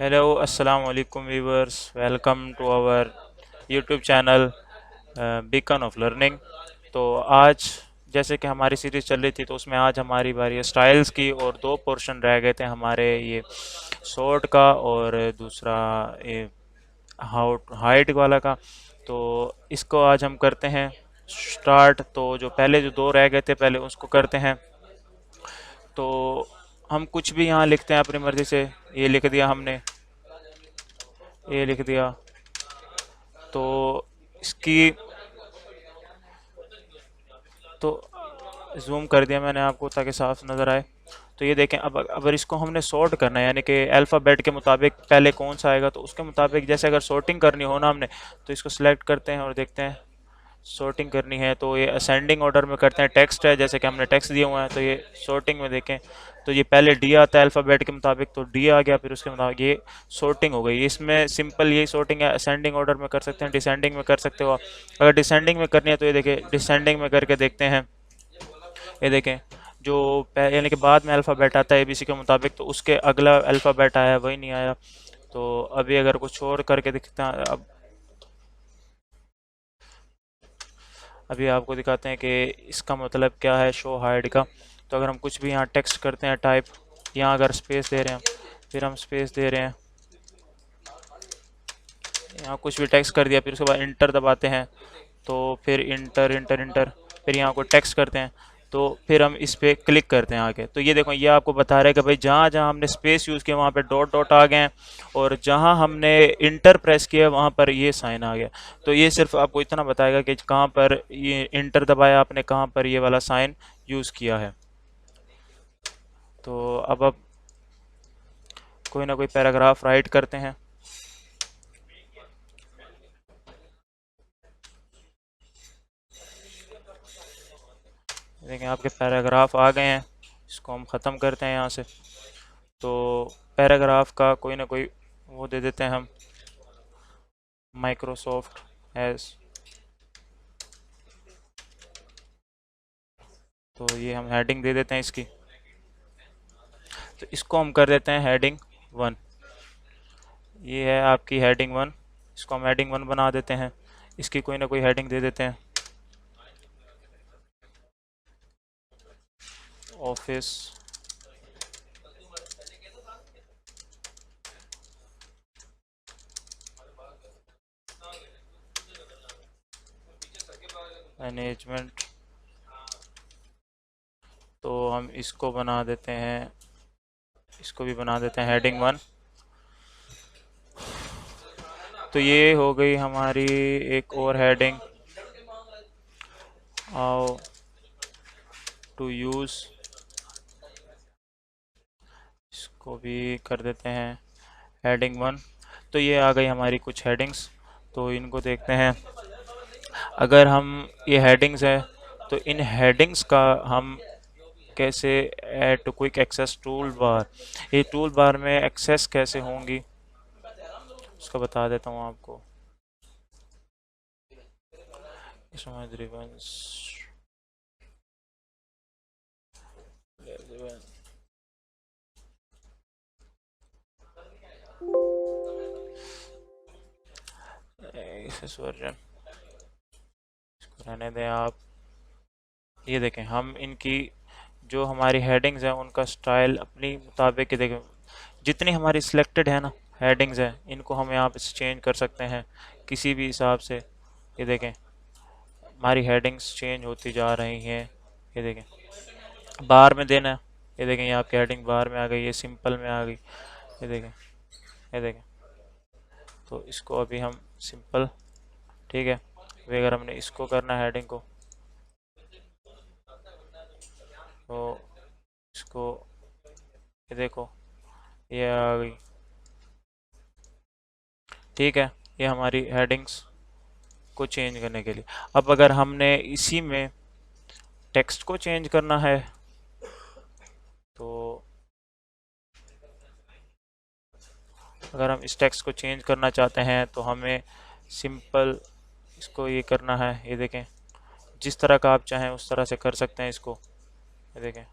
Hello अस्सलाम वालेकुम viewers, welcome to our YouTube channel beacon of learning. तो आज जैसे कि हमारी सीरीज़ चल रही थी, तो उसमें आज हमारी बारी है स्टाइल्स की, और दो पोर्शन रह गए थे हमारे, ये शॉर्ट का और दूसरा ये हाउ हाइट वाला का। तो इसको आज हम करते हैं स्टार्ट। तो जो पहले जो दो रह गए थे, पहले उसको करते हैं। तो हम कुछ भी यहाँ लिखते हैं अपनी मर्ज़ी से। ये लिख दिया हमने, ये लिख दिया। तो इसकी तो जूम कर दिया मैंने आपको ताकि साफ नज़र आए। तो ये देखें, अब अगर इसको हमने सॉर्ट करना है, यानी कि अल्फ़ाबेट के मुताबिक पहले कौन सा आएगा, तो उसके मुताबिक जैसे अगर सॉर्टिंग करनी हो ना हमने, तो इसको सिलेक्ट करते हैं और देखते हैं सॉर्टिंग करनी है। तो ये असेंडिंग ऑर्डर में करते हैं। टेक्स्ट है, जैसे कि हमने टेक्स्ट दिए हुए हैं, तो ये सॉर्टिंग में देखें तो ये पहले डी आता है अल्फ़ाबेट के मुताबिक, तो डी आ गया, फिर उसके मुताबिक ये सॉर्टिंग हो गई। इसमें सिंपल यही सॉर्टिंग है। असेंडिंग ऑर्डर में कर सकते हैं, डिसेंडिंग में कर सकते हो। अगर डिसेंडिंग में करनी है तो ये देखें, डिसेंडिंग में करके देखते हैं। ये देखें, जो यानी कि बाद में अल्फ़ाबेट आता है एबीसी के मुताबिक, तो उसके अगला अल्फ़ाबेट आया, वही नहीं आया। तो अभी अगर कुछ और करके दिखता है, अभी आपको दिखाते हैं कि इसका मतलब क्या है शो हाइड का। तो अगर हम कुछ भी यहाँ टेक्स्ट करते हैं टाइप, यहाँ अगर स्पेस दे रहे हैं, फिर हम स्पेस दे रहे हैं, यहाँ कुछ भी टेक्स्ट कर दिया, फिर उसके बाद इंटर दबाते हैं, तो फिर इंटर इंटर इंटर, फिर यहाँ को टेक्स्ट करते हैं, तो फिर हम इस पर क्लिक करते हैं आगे। तो ये देखो, ये आपको बता रहा है कि भाई जहाँ जहाँ हमने स्पेस यूज़ किया वहाँ पे डॉट डॉट आ गए हैं, और जहाँ हमने इंटर प्रेस किया वहाँ पर ये साइन आ गया। तो ये सिर्फ आपको इतना बताएगा कि कहाँ पर ये इंटर दबाया आपने, कहाँ पर ये वाला साइन यूज़ किया है। तो अब कोई ना कोई पैराग्राफ राइट करते हैं। देखें, आपके पैराग्राफ आ गए हैं। इसको हम ख़त्म करते हैं यहाँ से। तो पैराग्राफ का कोई ना कोई वो दे देते हैं हम, माइक्रोसॉफ्ट एज। तो ये हम हेडिंग दे देते हैं इसकी। तो इसको हम कर देते हैं हेडिंग वन। ये है आपकी हेडिंग वन। इसको हम हेडिंग वन बना देते हैं। इसकी कोई ना कोई हेडिंग दे देते हैं, ऑफिस। मैनेजमेंट। तो हम इसको बना देते हैं, इसको भी बना देते हैं हेडिंग वन। तो ये हो गई हमारी एक और हेडिंग, हाउ टू यूज़। इसको भी कर देते हैं हेडिंग वन। तो ये आ गई हमारी कुछ हेडिंग्स। तो इनको देखते हैं। अगर हम, ये हेडिंग्स है, तो इन हेडिंग्स का हम कैसे add to quick access toolbar, ये टूल बार में एक्सेस कैसे होंगी उसका बता देता हूँ आपको। समझ रिबन्स एक्सेस वर्जन, इसको रहने दें आप। ये देखें, हम इनकी जो हमारी हेडिंग्स हैं उनका स्टाइल अपनी मुताबिक, देखें जितनी हमारी सिलेक्टेड है ना हेडिंग्स हैं, इनको हम यहाँ पे चेंज कर सकते हैं किसी भी हिसाब से। ये देखें, हमारी हेडिंग्स चेंज होती जा रही हैं। ये देखें, बार में देना है। ये देखें, ये आपकी हेडिंग बार में आ गई, ये सिंपल में आ गई। ये देखें, ये देखें। तो इसको अभी हम सिंपल, ठीक है। अभी अगर हमने इसको करना है हेडिंग को, तो इसको, ये देखो, ये आ गई। ठीक है, ये हमारी हेडिंग्स को चेंज करने के लिए। अब अगर हमने इसी में टेक्स्ट को चेंज करना है, तो अगर हम इस टेक्स्ट को चेंज करना चाहते हैं तो हमें सिंपल इसको ये करना है। ये देखें, जिस तरह का आप चाहें उस तरह से कर सकते हैं इसको। ये देखें,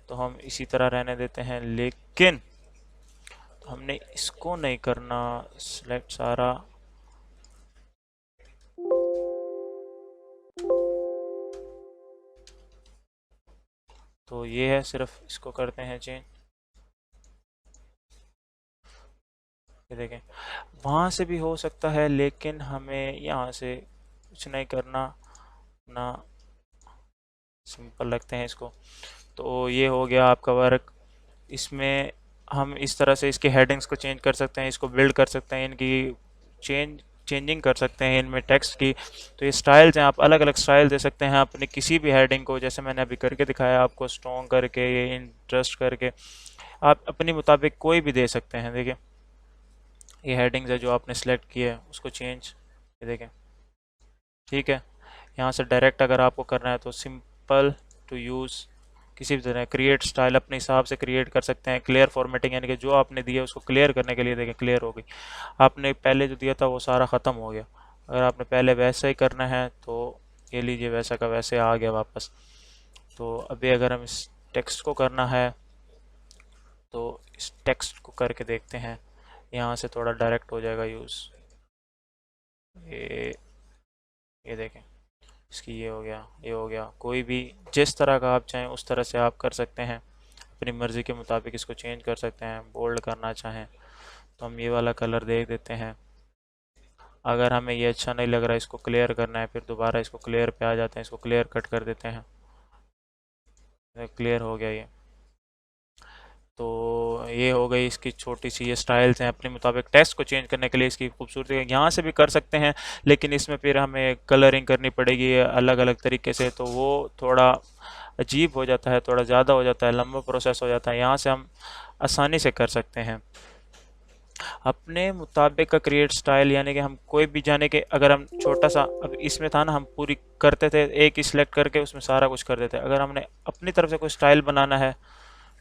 तो हम इसी तरह रहने देते हैं, लेकिन हमने इसको नहीं करना सिलेक्ट सारा। तो ये है, सिर्फ इसको करते हैं चेंज। ये देखें, वहाँ से भी हो सकता है, लेकिन हमें यहाँ से कुछ नहीं करना ना, सिंपल रखते हैं इसको। तो ये हो गया आपका वर्क। इसमें हम इस तरह से इसके हेडिंग्स को चेंज कर सकते हैं, इसको बिल्ड कर सकते हैं, इनकी चेंजिंग कर सकते हैं इनमें टेक्स्ट की। तो ये स्टाइल्स हैं, आप अलग अलग स्टाइल दे सकते हैं अपने किसी भी हेडिंग को, जैसे मैंने अभी करके दिखाया आपको, स्ट्रॉन्ग करके, ये इंटरेस्ट करके, आप अपने मुताबिक कोई भी दे सकते हैं। देखिए, ये हेडिंग्स है जो आपने सेलेक्ट किया है, उसको चेंज, ये देखें, ठीक है। यहाँ से डायरेक्ट अगर आपको करना है तो सिंपल टू यूज़, किसी भी तरह क्रिएट स्टाइल अपने हिसाब से क्रिएट कर सकते हैं। क्लियर फॉर्मेटिंग, यानी कि जो आपने दिया उसको क्लियर करने के लिए, देखें क्लियर हो गई। आपने पहले जो दिया था वो सारा ख़त्म हो गया। अगर आपने पहले वैसा ही करना है तो ये लीजिए, वैसा का वैसे आ गया वापस। तो अभी अगर हम इस टेक्स्ट को करना है तो इस टेक्स्ट को करके देखते हैं, यहाँ से थोड़ा डायरेक्ट हो जाएगा यूज़। ये ये देखें, इसकी ये हो गया, ये हो गया। कोई भी जिस तरह का आप चाहें उस तरह से आप कर सकते हैं, अपनी मर्ज़ी के मुताबिक इसको चेंज कर सकते हैं। बोल्ड करना चाहें तो हम ये वाला कलर दे देते हैं। अगर हमें ये अच्छा नहीं लग रहा, इसको क्लियर करना है, फिर दोबारा इसको क्लियर पे आ जाते हैं, इसको क्लियर कट कर देते हैं। क्लियर हो गया ये। तो ये हो गई इसकी छोटी सी, ये स्टाइल्स हैं अपने मुताबिक टेक्स्ट को चेंज करने के लिए। इसकी खूबसूरती यहाँ से भी कर सकते हैं, लेकिन इसमें फिर हमें कलरिंग करनी पड़ेगी अलग अलग तरीके से, तो वो थोड़ा अजीब हो जाता है, थोड़ा ज़्यादा हो जाता है, लंबा प्रोसेस हो जाता है। यहाँ से हम आसानी से कर सकते हैं अपने मुताबिक का क्रिएट स्टाइल, यानी कि हम कोई भी, जाने के अगर हम छोटा सा, अब इसमें था ना हम पूरी करते थे, एक ही सिलेक्ट करके उसमें सारा कुछ कर देते। अगर हमने अपनी तरफ से कोई स्टाइल बनाना है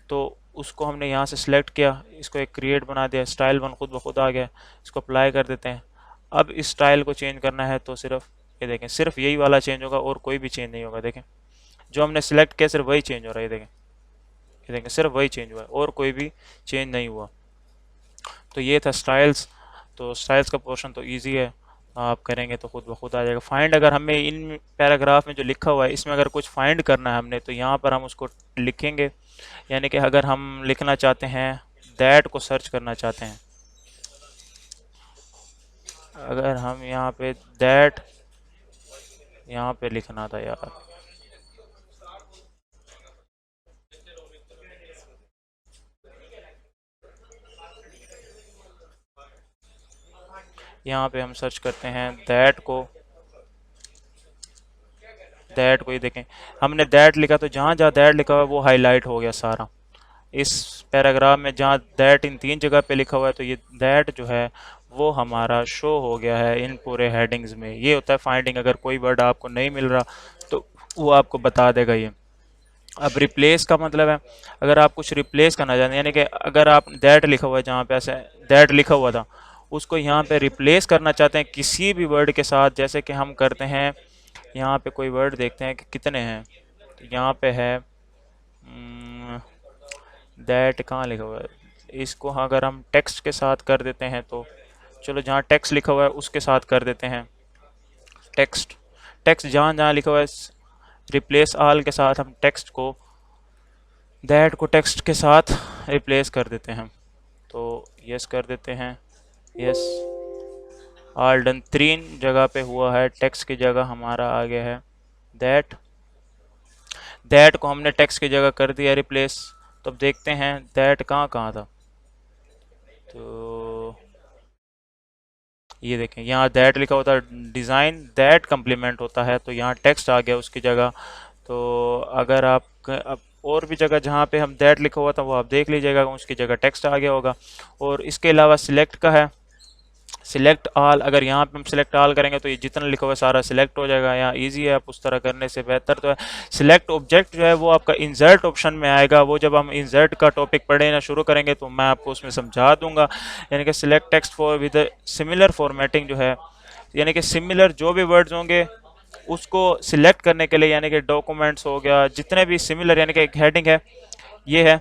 तो उसको हमने यहाँ से सिलेक्ट किया, इसको एक क्रिएट बना दिया, स्टाइल वन खुद ब खुद आ गया, इसको अप्लाई कर देते हैं। अब इस स्टाइल को चेंज करना है तो सिर्फ ये देखें, सिर्फ यही वाला चेंज होगा और कोई भी चेंज नहीं होगा। देखें, जो हमने सिलेक्ट किया सिर्फ वही चेंज हो रहा है, ये देखें, ये देखें, सिर्फ वही चेंज हुआ है और कोई भी चेंज नहीं हुआ। तो ये था स्टाइल्स। तो स्टाइल्स का पोर्शन तो ईजी है, आप करेंगे तो खुद ब खुद आ जाएगा। फाइंड, अगर हमें इन पैराग्राफ में जो लिखा हुआ है इसमें अगर कुछ फाइंड करना है हमने, तो यहाँ पर हम उसको लिखेंगे। यानी कि अगर हम लिखना चाहते हैं, दैट को सर्च करना चाहते हैं, अगर हम यहाँ पे दैट, यहाँ पे लिखना था यार, यहाँ पे हम सर्च करते हैं दैट को ये देखें, हमने दैट लिखा तो जहाँ जहाँ दैट लिखा हुआ है वो हाईलाइट हो गया सारा। इस पैराग्राफ में जहाँ दैट इन 3 जगह पे लिखा हुआ है, तो ये दैट जो है वो हमारा शो हो गया है इन पूरे हेडिंग्स में। ये होता है फाइंडिंग, अगर कोई वर्ड आपको नहीं मिल रहा तो वो आपको बता देगा ये। अब रिप्लेस का मतलब है, अगर आप कुछ रिप्लेस करना चाहते हैं, यानी कि अगर आप दैट लिखा हुआ है, जहाँ पे ऐसे दैट लिखा हुआ था उसको यहाँ पे रिप्लेस करना चाहते हैं किसी भी वर्ड के साथ, जैसे कि हम करते हैं, यहाँ पे कोई वर्ड देखते हैं कि कितने हैं। तो यहाँ पे है दैट, कहाँ लिखा हुआ है, इसको अगर हम टेक्स्ट के साथ कर देते हैं तो, चलो जहाँ टेक्स्ट लिखा हुआ है उसके साथ कर देते हैं। टेक्स्ट, टेक्स्ट जहाँ जहाँ लिखा हुआ है, रिप्लेस ऑल के साथ हम टेक्स्ट को, दैट को टेक्स्ट के साथ रिप्लेस कर देते हैं। तो यस कर देते हैं, यस, ऑल डन। 3 जगह पे हुआ है, टेक्स्ट की जगह हमारा आ गया है दैट। दैट को हमने टेक्स्ट की जगह कर दिया रिप्लेस। तो अब देखते हैं दैट कहाँ कहाँ था। तो ये देखें, यहाँ दैट लिखा होता है, डिज़ाइन दैट कम्प्लीमेंट होता है, तो यहाँ टेक्स्ट आ गया उसकी जगह। तो अगर आप अब और भी जगह जहाँ पे हम दैट लिखा हुआ था वो आप देख लीजिएगा, उसकी जगह टेक्स्ट आ गया होगा। और इसके अलावा सिलेक्ट का है, सिलेक्ट ऑल, अगर यहाँ पे हम सिलेक्ट ऑल करेंगे तो ये जितना लिखा हुआ है सारा सिलेक्ट हो जाएगा। यहाँ इजी है, आप उस तरह करने से बेहतर तो है। सिलेक्ट ऑब्जेक्ट जो है वो आपका इंसर्ट ऑप्शन में आएगा, वो जब हम इंसर्ट का टॉपिक पढ़ना शुरू करेंगे तो मैं आपको उसमें समझा दूंगा। यानी कि select text for with similar formatting जो है, यानी कि सिमिलर जो भी वर्ड्स होंगे उसको सिलेक्ट करने के लिए, यानी कि डॉक्यूमेंट्स हो गया, जितने भी सिमिलर, यानी कि एक हेडिंग है ये है,